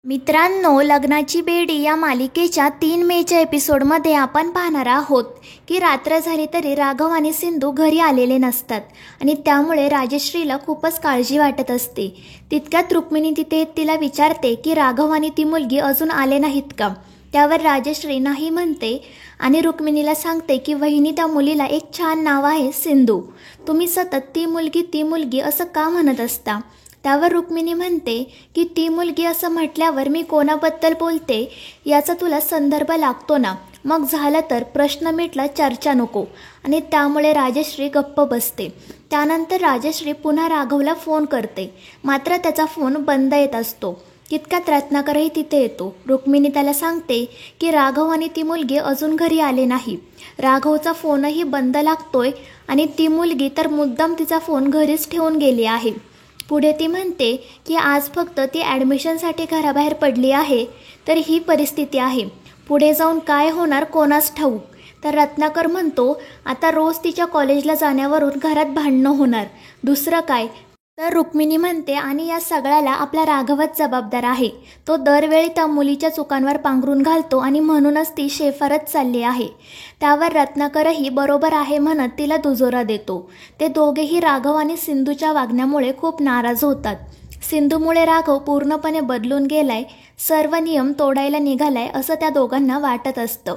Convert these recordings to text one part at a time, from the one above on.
मित्रांनो, लग्नाची बेडी या मालिकेच्या 3 मेच्या एपिसोडमध्ये आपण पाहणार आहोत की रात्र झाली तरी राघव आणि सिंधू घरी आलेले नसतात आणि त्यामुळे राजश्रीला खूपच काळजी वाटत असते. तितक्यात रुक्मिणी तिथे तिला विचारते की राघव आणि ती मुलगी अजून आले नाहीत का. त्यावर राजश्री नाही म्हणते आणि रुक्मिणीला सांगते की वहिनी, त्या मुलीला एक छान नाव आहे सिंधू. तुम्ही सतत ती मुलगी असं का म्हणत असता. त्यावर रुक्मिणी म्हणते की ती मुलगी असं म्हटल्यावर मी कोणाबद्दल बोलते याचा तुला संदर्भ लागतो ना. मग झालं तर प्रश्न मिटला, चर्चा नको. आणि त्यामुळे राजश्री गप्प बसते. त्यानंतर राजश्री पुन्हा राघवला फोन करते, मात्र त्याचा फोन बंद येत असतो. तितक्यात रत्नाकरही तिथे येतो. रुक्मिणी त्याला सांगते की राघव आणि ती मुलगी अजून घरी आले नाही. राघवचा फोनही बंद लागतोय आणि ती मुलगी तर मुद्दाम तिचा फोन घरीच ठेवून गेली आहे. पुढे ती म्हणते की आज फक्त ती ॲडमिशनसाठी घराबाहेर पडली आहे, तर ही परिस्थिती आहे. पुढे जाऊन काय होणार कोणास ठाऊक. तर रत्नाकर म्हणतो, आता रोज तिच्या कॉलेजला जाण्यावरून घरात भांडणं होणार, दुसरं काय. तर रुक्मिणी म्हणते आणि या सगळ्याला आपला राघवच जबाबदार आहे. तो दरवेळी त्या मुलीच्या चुकांवर पांघरून घालतो आणि म्हणूनच ती शेफारत चालली आहे. त्यावर रत्नाकरही बरोबर आहे म्हणत तिला दुजोरा देतो. ते दोघेही राघव आणि सिंधूच्या वागण्यामुळे खूप नाराज होतात. सिंधूमुळे राघव पूर्णपणे बदलून गेलाय, सर्व नियम तोडायला निघालाय असं त्या दोघांना वाटत असतं.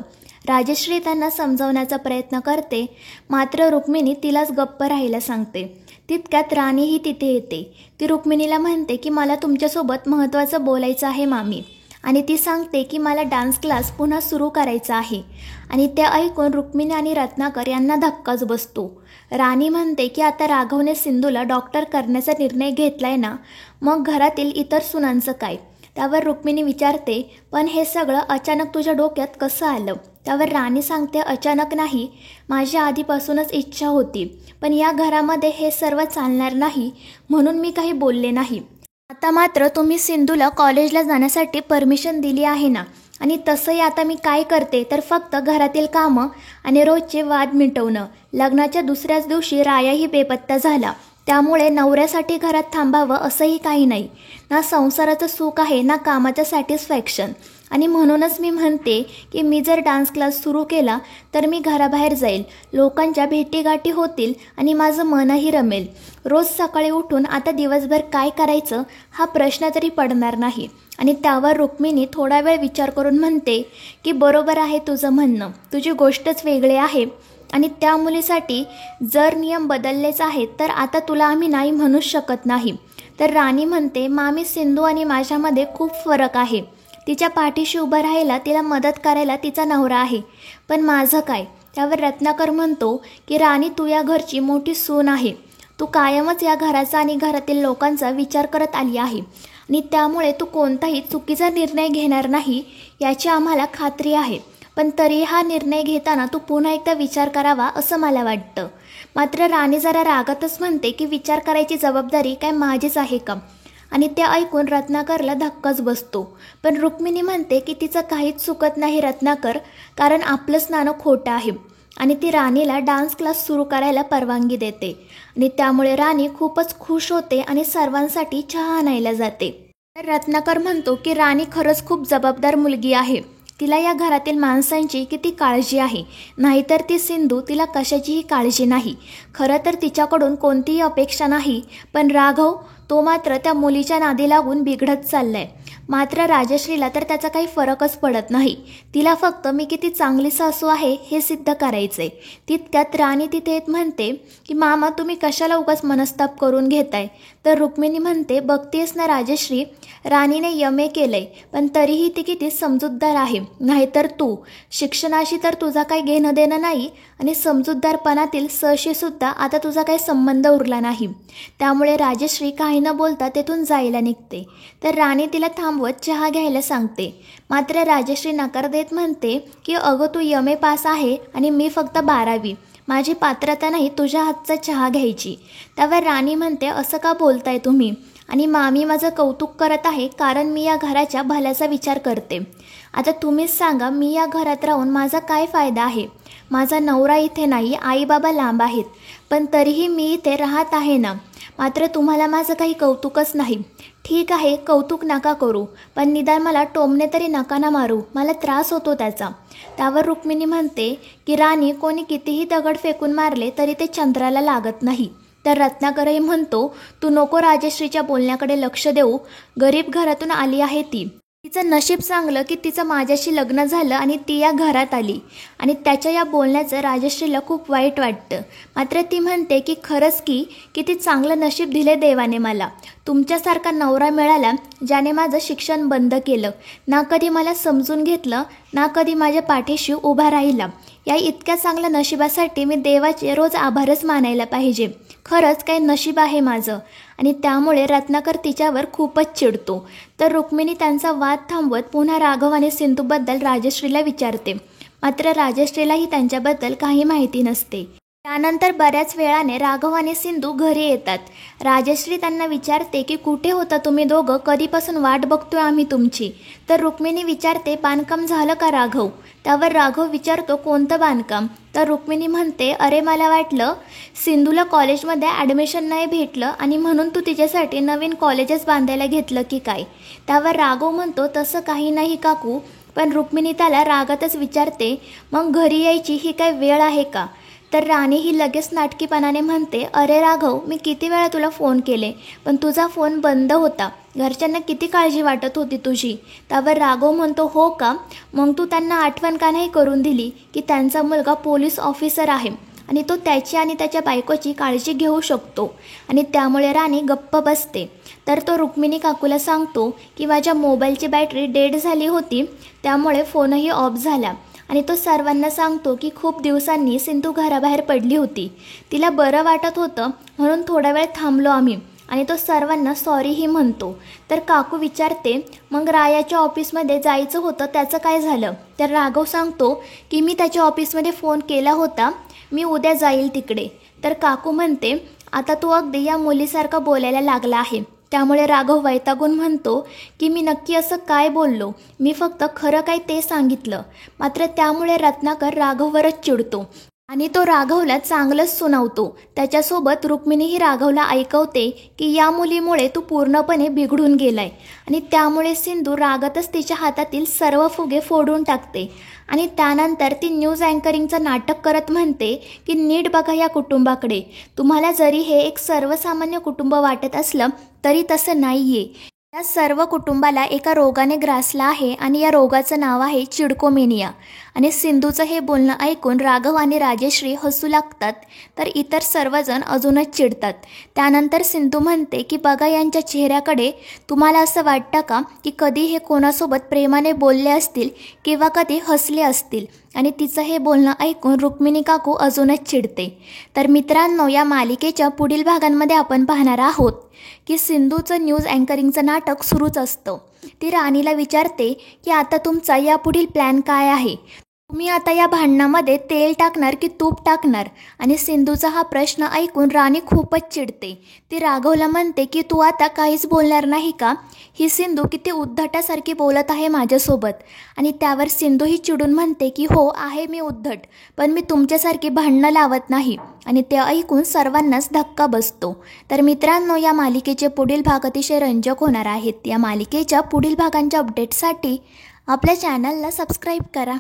राजश्री त्यांना समजावण्याचा प्रयत्न करते, मात्र रुक्मिणी तिलाच गप्प राहायला सांगते. तितक्यात राणीही तिथे येते. ती रुक्मिणीला म्हणते की मला तुमच्यासोबत महत्त्वाचं बोलायचं आहे मामी. आणि ती सांगते की मला डान्स क्लास पुन्हा सुरू करायचा आहे. आणि ते ऐकून रुक्मिणी आणि रत्नाकर यांना धक्काच बसतो. राणी म्हणते की आता राघवने सिंधूला डॉक्टर करण्याचा निर्णय घेतलाय ना, मग घरातील इतर सुनांचं काय. त्यावर रुक्मिणी विचारते, पण हे सगळं अचानक तुझ्या डोक्यात कसं आलं. त्यावर राणी सांगते, अचानक नाही, माझी आधीपासूनच इच्छा होती, पण या घरामध्ये हे सर्व चालणार नाही म्हणून मी काही बोलले नाही. आता मात्र तुम्ही सिंधूला कॉलेजला जाण्यासाठी परमिशन दिली आहे ना, आणि तसंही आता मी काय करते तर फक्त घरातील कामं आणि रोजचे वाद मिटवणं. लग्नाच्या दुसऱ्याच दिवशी रायाही बेपत्ता झाला, त्यामुळे नवऱ्यासाठी घरात थांबावं असंही काही नाही. ना संसाराचं सुख आहे ना कामाचं सॅटिस्फॅक्शन. आणि म्हणूनच मी म्हणते की मी जर डान्स क्लास सुरू केला तर मी घराबाहेर जाईल, लोकांच्या भेटीगाठी होतील आणि माझं मनही रमेल. रोज सकाळी उठून आता दिवसभर काय करायचं हा प्रश्न तरी पडणार नाही. आणि त्यावर रुक्मिणी थोडा वेळ विचार करून म्हणते की बरोबर आहे तुझं म्हणणं, तुझी गोष्टच वेगळी आहे. आणि त्या मुलीसाठी जर नियम बदललेच आहेत तर आता तुला आम्ही नाही म्हणूच शकत नाही. तर राणी म्हणते, मामी, सिंधू आणि माझ्यामध्ये खूप फरक आहे. तिच्या पाठीशी उभं राहायला, तिला मदत करायला तिचा नवरा आहे, पण माझं काय. त्यावर रत्नाकर म्हणतो की राणी, तू या घरची मोठी सून आहे. तू कायमच या घराचा आणि घरातील लोकांचा विचार करत आली आहे आणि त्यामुळे तू कोणताही चुकीचा निर्णय घेणार नाही याची आम्हाला खात्री आहे. पण तरी हा निर्णय घेताना तू पुन्हा एकदा विचार करावा असं मला वाटतं. मात्र राणी जरा रागातच म्हणते की विचार करायची जबाबदारी काय माझीच आहे का. आणि ते ऐकून रत्नाकरला धक्काच बसतो. पण रुक्मिणी म्हणते की तिचं काहीच चुकत नाही रत्नाकर, कारण आपलंच नाणं खोटं आहे. आणि ती राणीला डान्स क्लास सुरू करायला परवानगी देते. आणि त्यामुळे राणी खूपच खुश होते आणि सर्वांसाठी चहा आणायला जाते. रत्नाकर म्हणतो की राणी खरंच खूप जबाबदार मुलगी आहे. तिला या घरातील माणसांची किती काळजी आहे, नाहीतर ती सिंधू, तिला कशाचीही काळजी नाही. खरं तर तिच्याकडून कोणतीही अपेक्षा नाही, पण राघव तो मात्र त्या मुलीच्या नादी लागून बिघडत चाललाय. मात्र राजश्रीला तर त्याचा काही फरकच पडत नाही. तिला फक्त मी किती चांगली सासू आहे हे सिद्ध करायचंय. तितक्यात राणी तिथे येत म्हणते की मामा, तुम्ही कशाला उगाच मनस्ताप करून घेताय. तर रुक्मिणी म्हणते, बघतेस ना राजश्री, राणीने MA केलंय, पण तरीही ती किती समजूतदार आहे. नाहीतर तू, शिक्षणाशी तर तुझा काही घेणं देणं नाही आणि समजूतदारपणातील सशी सुद्धा आता तुझा काही संबंध उरला नाही. त्यामुळे राजश्री काही न बोलता तेथून जायला निघते. तर राणी तिला थांबवत चहा घ्यायला सांगते. मात्र राजश्री नकार देत म्हणते की अगं, तू MA पास आहे आणि मी फक्त 12वी. माझी पात्रता नाही तुझ्या हातचा चहा घ्यायची. त्यावर राणी म्हणते, असं का बोलताय तुम्ही. आणि मामी माझं कौतुक करत आहे कारण मी या घराच्या भल्याचा विचार करते. आता तुम्हीच सांगा, मी या घरात राहून माझा काय फायदा आहे? माझा नवरा इथे नाही, आई बाबा लांब आहेत, पण तरीही मी इथे राहत आहे ना. मात्र तुम्हाला माझं काही कौतुकच नाही. ठीक आहे, कौतुक नका करू, पण निदान मला टोमणे तरी नका ना मारू, मला त्रास होतो त्याचा. त्यावर रुक्मिणी म्हणते की राणी, कोणी कितीही दगड फेकून मारले तरी ते चंद्राला लागत नाही. तर रत्नाकरही म्हणतो, तू नको राजश्रीच्या बोलण्याकडे लक्ष देऊ, गरीब घरातून आली आहे ती. तिचं नशीब चांगलं की तिचं माझ्याशी लग्न झालं आणि ती या घरात आली. आणि त्याच्या या बोलण्याचं राजश्रीला खूप वाईट वाटतं. मात्र ती म्हणते की खरंच की किती चांगलं नशीब दिले देवाने मला. तुमच्यासारखा नवरा मिळाला ज्याने माझं शिक्षण बंद केलं, ना कधी मला समजून घेतलं, ना कधी माझ्या पाठीशी उभा राहिला. या इतक्या चांगल्या नशिबासाठी मी देवाचे रोज आभारच मानायला पाहिजे. खरंच काय नशीब आहे माझं. आणि त्यामुळे रत्नाकर तिच्यावर खूपच चिडतो. तर रुक्मिणी त्यांचा वाद थांबवत पुन्हा राघव आणि सिंधूबद्दल राजश्रीला विचारते. मात्र राजश्रीलाही त्यांच्याबद्दल काही माहिती नसते. त्यानंतर बऱ्याच वेळाने राघव आणि सिंधू घरी येतात. राजश्री त्यांना विचारते की कुठे होता तुम्ही दोघं, कधीपासून वाट बघतोय आम्ही तुमची. तर रुक्मिणी विचारते, बांधकाम झालं का राघव? त्यावर राघव विचारतो, कोणतं बांधकाम? तर रुक्मिणी म्हणते, अरे मला वाटलं सिंधूला कॉलेजमध्ये ॲडमिशन नाही भेटलं आणि म्हणून तू तिच्यासाठी नवीन कॉलेजच बांधायला घेतलं की काय? त्यावर राघव म्हणतो, तसं काही नाही काकू. पण रुक्मिणी त्याला रागातच विचारते, मग घरी यायची ही काय वेळ आहे का? तर राणी ही लगेच नाटकीपणाने म्हणते, अरे राघव, मी किती वेळा तुला फोन केले पण तुझा फोन बंद होता. घरच्यांना किती काळजी वाटत होती तुझी. त्यावर राघव म्हणतो, हो का? मग तू त्यांना आठवण का नाही करून दिली की त्यांचा मुलगा पोलीस ऑफिसर आहे आणि तो त्याची आणि त्याच्या बायकोची काळजी घेऊ शकतो. आणि त्यामुळे राणी गप्प बसते. तर तो रुक्मिणी काकूला सांगतो की माझ्या मोबाईलची बॅटरी डेड झाली होती, त्यामुळे फोनही ऑफ झाला. आणि तो सर्वांना सांगतो की खूप दिवसांनी सिंधू घराबाहेर पडली होती, तिला बरं वाटत होतं म्हणून थोडा वेळ थांबलो आम्ही. आणि तो सर्वांना सॉरीही म्हणतो. तर काकू विचारते, मग रायाच्या ऑफिसमध्ये जायचं होतं त्याचं काय झालं? तर राघव सांगतो की मी त्याच्या ऑफिसमध्ये फोन केला होता, मी उद्या जाईल तिकडे. तर काकू म्हणते, आता तू अगदी या मुलीसारखा बोलायला लागला आहे. त्यामुळे राघव वैतागून म्हणतो की मी नक्की असं काय बोललो, मी फक्त खरं काय ते सांगितलं. मात्र त्यामुळे रत्नाकर राघववरच चिडतो आणि तो राघवला चांगलंच सुनावतो. त्याच्यासोबत रुक्मिणीही राघवला ऐकवते की या मुलीमुळे तू पूर्णपणे बिघडून गेलाय. आणि त्यामुळे सिंधू रागातच तिच्या हातातील सर्व फुगे फोडून टाकते. आणि त्यानंतर ती न्यूज अँकरिंगचं नाटक करत म्हणते की नीट बघा या कुटुंबाकडे. तुम्हाला जरी हे एक सर्वसामान्य कुटुंब वाटत असलं तरी तसं नाही आहे. या सर्व कुटुंबाला एका रोगाने ग्रासला आहे आणि या रोगाचं नाव आहे चिडकोमेनिया. आणि सिंधूचं हे बोलणं ऐकून राघव आणि राजश्री हसू लागतात. तर इतर सर्वजण अजूनच चिडतात. त्यानंतर सिंधू म्हणते की बघा यांच्या चेहऱ्याकडे, तुम्हाला असं वाटतं का की कधी हे कोणासोबत प्रेमाने बोलले असतील किंवा कधी हसले असतील? आणि तिचं हे बोलणं ऐकून रुक्मिणी काकू अजूनच चिडते. तर मित्रांनो, या मालिकेच्या पुढील भागांमध्ये आपण पाहणार आहोत की सिंधूचं न्यूज अँकरिंगचं नाटक सुरूच असतं. ती राणीला विचारते की आता तुमचा यापुढील प्लॅन काय आहे? तुम्ही आता या भांडणामध्ये तेल टाकणार की तूप टाकणार? आणि सिंधूचा हा प्रश्न ऐकून राणी खूपच चिडते. ती राघवला म्हणते की तू आता काहीच बोलणार नाही का? ही सिंधू किती उद्धटासारखी बोलत आहे माझ्यासोबत. आणि त्यावर सिंधू ही चिडून म्हणते की हो आहे मी उद्धट, पण मी तुमच्यासारखी भांडणं लावत नाही. आणि ते ऐकून सर्वांनाच धक्का बसतो. तर मित्रांनो, या मालिकेचे पुढील भाग अतिशय रंजक होणार आहेत. या मालिकेच्या पुढील भागांच्या अपडेटसाठी आपल्या चॅनलला सबस्क्राईब करा.